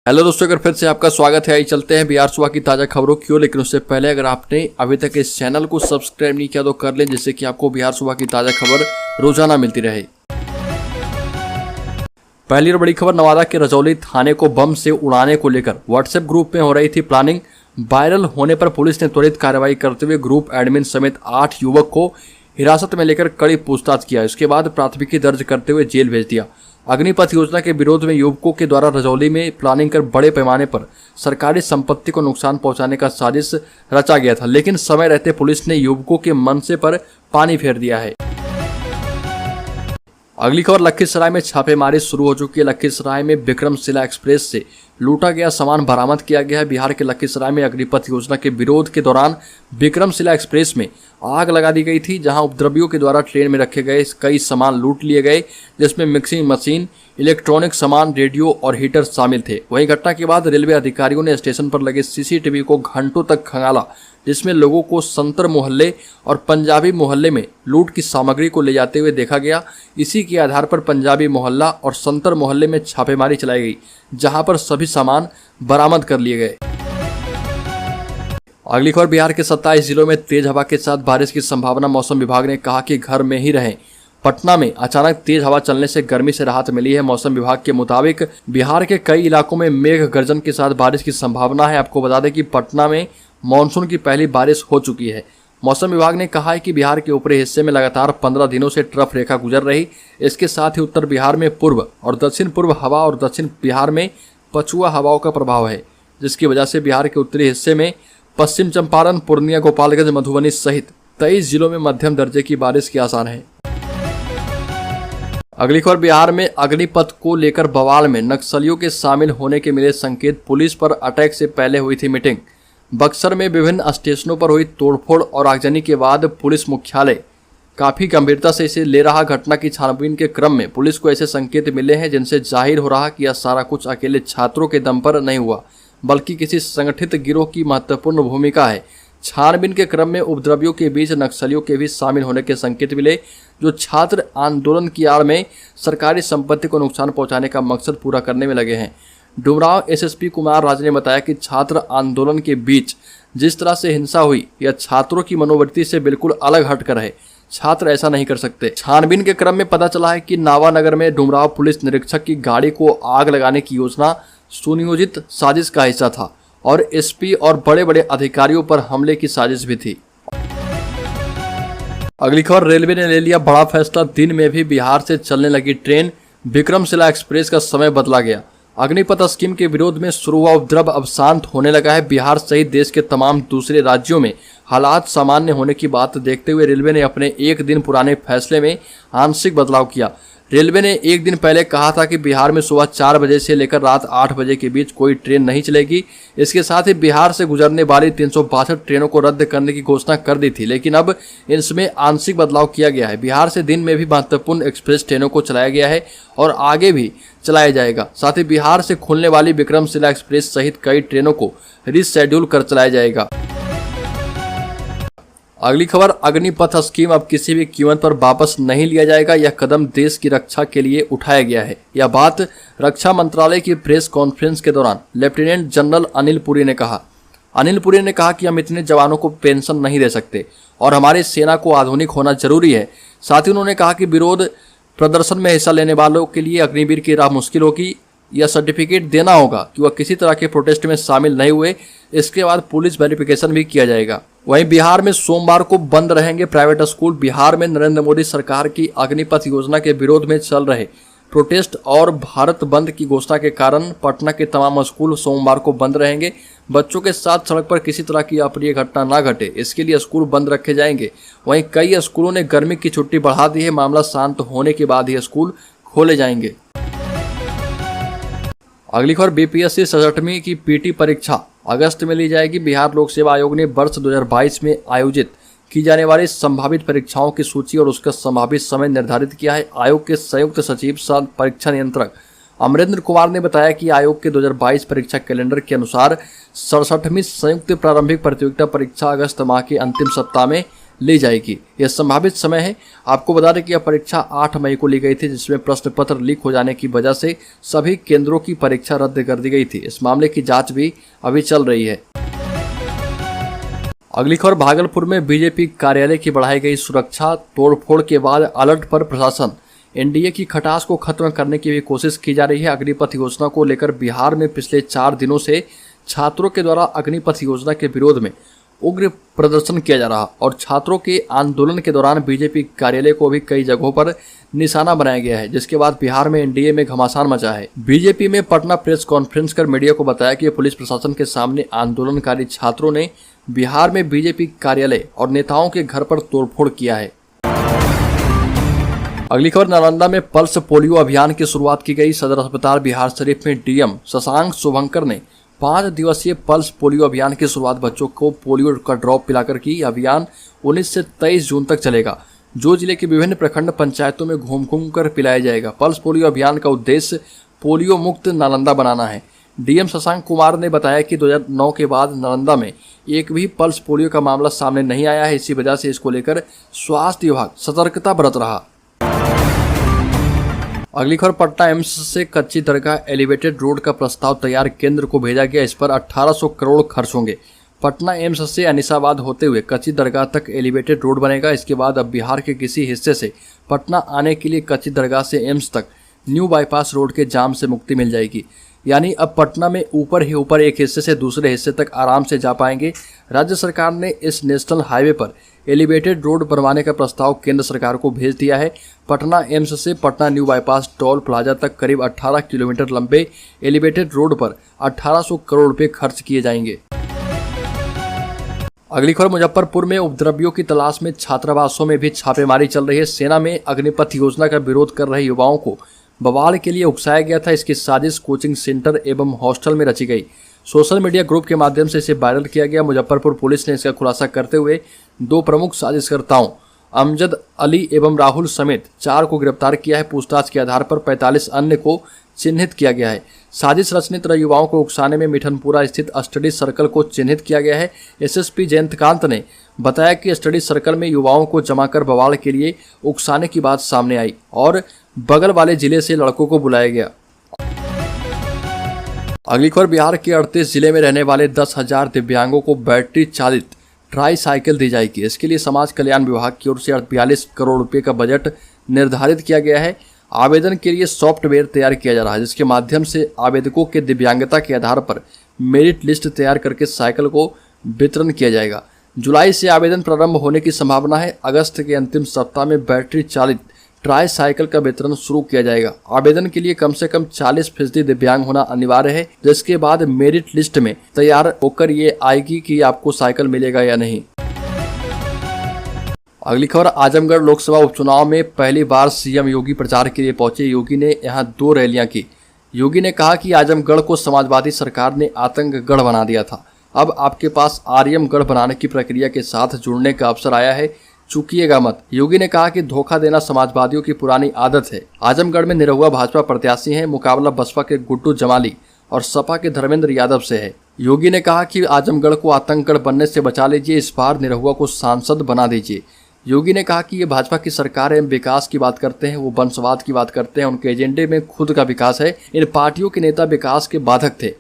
Hello दोस्तों, अगर फिर से आपका स्वागत है। आइए चलते हैं बिहार सुबह की ताज़ा खबरों की ओर। लेकिन उससे पहले अगर आपने अभी तक इस चैनल को सब्सक्राइब नहीं किया तो कर लें, जिससे कि आपको बिहार सुबह की ताज़ा खबर रोजाना मिलती रहे। पहली और बड़ी खबर, नवादा के रजौली थाने को बम से उड़ाने को लेकर व्हाट्सएप ग्रुप में हो रही थी प्लानिंग। वायरल होने पर पुलिस ने त्वरित कार्रवाई करते हुए ग्रुप एडमिन समेत 8 युवक को हिरासत में लेकर कड़ी पूछताछ किया। इसके बाद प्राथमिकी दर्ज करते हुए जेल भेज दिया। अग्निपथ योजना के विरोध में युवकों के द्वारा रजौली में प्लानिंग कर बड़े पैमाने पर सरकारी संपत्ति को नुकसान पहुंचाने का साजिश रचा गया था, लेकिन समय रहते पुलिस ने युवकों के मनसे पर पानी फेर दिया है। अगली खबर, लखीसराय में छापेमारी शुरू हो चुकी है। लखीसराय में विक्रमशिला एक्सप्रेस से लूटा गया सामान बरामद किया गया है। बिहार के लखीसराय में अग्निपथ योजना के विरोध के दौरान विक्रमशिला एक्सप्रेस में आग लगा दी गई थी, जहां उपद्रवियों के द्वारा ट्रेन में रखे गए कई सामान लूट लिए गए, जिसमें मिक्सिंग मशीन, इलेक्ट्रॉनिक सामान, रेडियो और हीटर शामिल थे। वहीं घटना के बाद रेलवे अधिकारियों ने स्टेशन पर लगे सीसीटीवी को घंटों तक खंगाला, जिसमें लोगों को संतर मोहल्ले और पंजाबी मोहल्ले में लूट की सामग्री को ले जाते हुए देखा गया। इसी के आधार पर पंजाबी मोहल्ला और संतर मोहल्ले में छापेमारी चलाई गई, जहां पर सभी सामान बरामद कर लिए गए। अगली खबर, बिहार के 27 जिलों में तेज हवा के साथ बारिश की संभावना। मौसम विभाग ने कहा कि घर में ही रहें। पटना में अचानक तेज हवा चलने से गर्मी से राहत मिली है। मौसम विभाग के मुताबिक बिहार के कई इलाकों में मेघ गर्जन के साथ बारिश की संभावना है। आपको बता दें कि पटना में मानसून की पहली बारिश हो चुकी है। मौसम विभाग ने कहा है कि बिहार के ऊपरी हिस्से में लगातार 15 दिनों से ट्रफ रेखा गुजर रही। इसके साथ ही उत्तर बिहार में पूर्व और दक्षिण पूर्व हवा और दक्षिण बिहार में पछुआ हवाओं का प्रभाव है, जिसकी वजह से बिहार के उत्तरी हिस्से में पश्चिम चंपारण, पूर्णिया, गोपालगंज, मधुबनी सहित 23 जिलों में मध्यम दर्जे की बारिश के आसार है। अगली खबर, बिहार में अग्निपथ को लेकर बवाल में नक्सलियों के शामिल होने के मिले संकेत। पुलिस पर अटैक से पहले हुई थी मीटिंग। बक्सर में विभिन्न स्टेशनों पर हुई तोड़फोड़ और आगजनी के बाद पुलिस मुख्यालय काफी गंभीरता से इसे ले रहा। घटना की छानबीन के क्रम में पुलिस को ऐसे संकेत मिले हैं जिनसे जाहिर हो रहा कि यह सारा कुछ अकेले छात्रों के दम पर नहीं हुआ, बल्कि किसी संगठित गिरोह की महत्वपूर्ण भूमिका है। छानबीन के क्रम में उपद्रवियों के बीच नक्सलियों के भी शामिल होने के संकेत मिले, जो छात्र आंदोलन की आड़ में सरकारी संपत्ति को नुकसान पहुंचाने का मकसद पूरा करने में लगे हैं। डुमरांव एसएसपी कुमार राज ने बताया कि छात्र आंदोलन के बीच जिस तरह से हिंसा हुई, यह छात्रों की मनोवृत्ति से बिल्कुल अलग हटकर है। छात्र ऐसा नहीं कर सकते। छानबीन के क्रम में पता चला है कि नावानगर में डुमरांव पुलिस निरीक्षक की गाड़ी को आग लगाने की योजना सुनियोजित साजिश का हिस्सा था और एसपी और बड़े बड़े अधिकारियों पर हमले की साजिश भी थी। अगली खबर, रेलवे ने ले लिया बड़ा फैसला। दिन में भी बिहार से चलने लगी ट्रेन। विक्रमशिला एक्सप्रेस का समय बदला गया। अग्निपथ स्कीम के विरोध में शुरू हुआ उपद्रव अब शांत होने लगा है। बिहार सहित देश के तमाम दूसरे राज्यों में हालात सामान्य होने की बात देखते हुए रेलवे ने अपने एक दिन पुराने फैसले में आंशिक बदलाव किया। रेलवे ने एक दिन पहले कहा था कि बिहार में सुबह 4 बजे से लेकर रात 8 बजे के बीच कोई ट्रेन नहीं चलेगी। इसके साथ ही बिहार से गुजरने वाली 362 ट्रेनों को रद्द करने की घोषणा कर दी थी, लेकिन अब इसमें आंशिक बदलाव किया गया है। बिहार से दिन में भी महत्वपूर्ण एक्सप्रेस ट्रेनों को चलाया गया है और आगे भी चलाया जाएगा। साथ ही बिहार से खुलने वाली विक्रमशिला एक्सप्रेस सहित कई ट्रेनों को रीशेड्यूल कर चलाया जाएगा। अगली खबर, अग्निपथ स्कीम अब किसी भी कीमत पर वापस नहीं लिया जाएगा। यह कदम देश की रक्षा के लिए उठाया गया है। यह बात रक्षा मंत्रालय की प्रेस कॉन्फ्रेंस के दौरान लेफ्टिनेंट जनरल अनिल पुरी ने कहा। अनिल पुरी ने कहा कि हम इतने जवानों को पेंशन नहीं दे सकते और हमारी सेना को आधुनिक होना जरूरी है। साथ ही उन्होंने कहा कि विरोध प्रदर्शन में हिस्सा लेने वालों के लिए अग्निवीर की राह मुश्किल होगी। यह सर्टिफिकेट देना होगा कि वह किसी तरह के प्रोटेस्ट में शामिल नहीं हुए। इसके बाद पुलिस वेरिफिकेशन भी किया जाएगा। वहीं बिहार में सोमवार को बंद रहेंगे प्राइवेट स्कूल। बिहार में नरेंद्र मोदी सरकार की अग्निपथ योजना के विरोध में चल रहे प्रोटेस्ट और भारत बंद की घोषणा के कारण पटना के तमाम स्कूल सोमवार को बंद रहेंगे। बच्चों के साथ सड़क पर किसी तरह की अप्रिय घटना ना घटे, इसके लिए स्कूल बंद रखे जाएंगे। वहीं कई स्कूलों ने गर्मी की छुट्टी बढ़ा दी है। मामला शांत होने के बाद ही स्कूल खोले जाएंगे। अगली खबर, बीपीएससी 67वीं की पीटी परीक्षा अगस्त में ली जाएगी। बिहार लोक सेवा आयोग ने वर्ष 2022 में आयोजित की जाने वाली संभावित परीक्षाओं की सूची और उसका संभावित समय निर्धारित किया है। आयोग के संयुक्त सचिव सह परीक्षा नियंत्रक अमरेंद्र कुमार ने बताया कि आयोग के 2022 परीक्षा कैलेंडर के अनुसार 67वीं संयुक्त प्रारंभिक प्रतियोगिता परीक्षा अगस्त माह के अंतिम सप्ताह में ली जाएगी। यह संभावित समय है। आपको बता दें कि यह परीक्षा 8 मई को ली गई थी, जिसमें प्रश्न पत्र लीक हो जाने की वजह से सभी केंद्रों की परीक्षा रद्द कर दी गई थी। इस मामले की जांच भी अभी चल रही है। अगली खबर, भागलपुर में बीजेपी कार्यालय की बढ़ाई गई सुरक्षा, तोड़फोड़ के बाद अलर्ट पर प्रशासन। एनडीए की खटास को खत्म करने की भी कोशिश की जा रही है। अग्निपथ योजना को लेकर बिहार में पिछले 4 दिनों से छात्रों के द्वारा अग्निपथ योजना के विरोध में उग्र प्रदर्शन किया जा रहा और छात्रों के आंदोलन के दौरान बीजेपी कार्यालय को भी कई जगहों पर निशाना बनाया गया है, जिसके बाद बिहार में एनडीए में घमासान मचा है। बीजेपी में पटना प्रेस कॉन्फ्रेंस कर मीडिया को बताया कि पुलिस प्रशासन के सामने आंदोलनकारी छात्रों ने बिहार में बीजेपी कार्यालय और नेताओं के घर पर तोड़फोड़ किया है। अगली खबर, नालंदा में पल्स पोलियो अभियान की शुरुआत की गई। सदर अस्पताल बिहार शरीफ में डीएम शशांक शुभंकर ने 5 दिवसीय पल्स पोलियो अभियान की शुरुआत बच्चों को पोलियो का ड्रॉप पिलाकर की। अभियान 19 से 23 जून तक चलेगा, जो जिले के विभिन्न प्रखंड पंचायतों में घूम कर पिलाया जाएगा। पल्स पोलियो अभियान का उद्देश्य पोलियो मुक्त नालंदा बनाना है। डीएम शशांक कुमार ने बताया कि 2009 के बाद नालंदा में एक भी पल्स पोलियो का मामला सामने नहीं आया है। इसी वजह से इसको लेकर स्वास्थ्य विभाग सतर्कता बरत रहा। अगली खबर, पटना एम्स से कच्ची दरगाह एलिवेटेड रोड का प्रस्ताव तैयार केंद्र को भेजा गया। इस पर 1800 करोड़ खर्च होंगे। पटना एम्स से अनिसाबाद होते हुए कच्ची दरगाह तक एलिवेटेड रोड बनेगा। इसके बाद अब बिहार के किसी हिस्से से पटना आने के लिए कच्ची दरगाह से एम्स तक न्यू बाईपास रोड के जाम से मुक्ति मिल जाएगी। यानी अब पटना में ऊपर ही ऊपर एक हिस्से से दूसरे हिस्से तक आराम से जा पाएंगे। राज्य सरकार ने इस नेशनल हाईवे पर एलिवेटेड रोड बनवाने का प्रस्ताव केंद्र सरकार को भेज दिया है। पटना एम्स से Patna new bypass toll plaza तक करीब 18 किलोमीटर लंबे एलिवेटेड रोड पर 1800 करोड़ रुपए खर्च किए जाएंगे। अगली खबर, मुजफ्फरपुर में उपद्रवियों की तलाश में छात्रावासों में भी छापेमारी चल रही है। सेना में अग्निपथ योजना का विरोध कर रहे युवाओं को बवाल के लिए उकसाया गया था। इसकी साजिश कोचिंग सेंटर एवं हॉस्टल में रची गई। सोशल मीडिया ग्रुप के माध्यम से इसे वायरल किया गया। मुजफ्फरपुर पुलिस ने इसका खुलासा करते हुए 2 प्रमुख साजिशकर्ताओं अमजद अली एवं राहुल समेत 4 को गिरफ्तार किया है। पूछताछ के आधार पर 45 अन्य को चिन्हित किया गया है। साजिश रचने तरह युवाओं को उकसाने में मिठनपुरा स्थित स्टडी सर्कल को चिन्हित किया गया है। एसएसपी जयंतकांत ने बताया कि स्टडी सर्कल में युवाओं को जमाकर बवाल के लिए उकसाने की बात सामने आई और बगल वाले जिले से लड़कों को बुलाया गया। अगली खबर, बिहार के 38 जिले में रहने वाले 10,000 दिव्यांगों को बैटरी चालित ट्राई साइकिल दी जाएगी। इसके लिए समाज कल्याण विभाग की ओर से 42 करोड़ रुपए का बजट निर्धारित किया गया है। आवेदन के लिए सॉफ्टवेयर तैयार किया जा रहा है, जिसके माध्यम से आवेदकों के दिव्यांगता के आधार पर मेरिट लिस्ट तैयार करके साइकिल को वितरण किया जाएगा। जुलाई से आवेदन प्रारंभ होने की संभावना है। अगस्त के अंतिम सप्ताह में बैटरी चालित ट्राई साइकिल का वितरण शुरू किया जाएगा। आवेदन के लिए कम से कम 40% दिव्यांग होना अनिवार्य है, जिसके बाद मेरिट लिस्ट में तैयार होकर ये आएगी कि आपको साइकिल मिलेगा या नहीं। अगली खबर, आजमगढ़ लोकसभा उपचुनाव में पहली बार सीएम योगी प्रचार के लिए पहुंचे। योगी ने यहां 2 रैलियां की। योगी ने कहा कि आजमगढ़ को समाजवादी सरकार ने आतंकगढ़ बना दिया था। अब आपके पास आर्यमगढ़ बनाने की प्रक्रिया के साथ जुड़ने का अवसर आया है, चूकिएगा मत। योगी ने कहा कि धोखा देना समाजवादियों की पुरानी आदत है। आजमगढ़ में निरहुआ भाजपा प्रत्याशी हैं। मुकाबला बसपा के गुड्डू जमाली और सपा के धर्मेंद्र यादव से है। योगी ने कहा कि आजमगढ़ को आतंकगढ़ बनने से बचा लीजिए, इस बार निरहुआ को सांसद बना दीजिए। योगी ने कहा कि ये भाजपा की सरकार है, विकास की बात करते हैं, वो वंशवाद की बात करते हैं। उनके एजेंडे में खुद का विकास है। इन पार्टियों के नेता विकास के बाधक थे।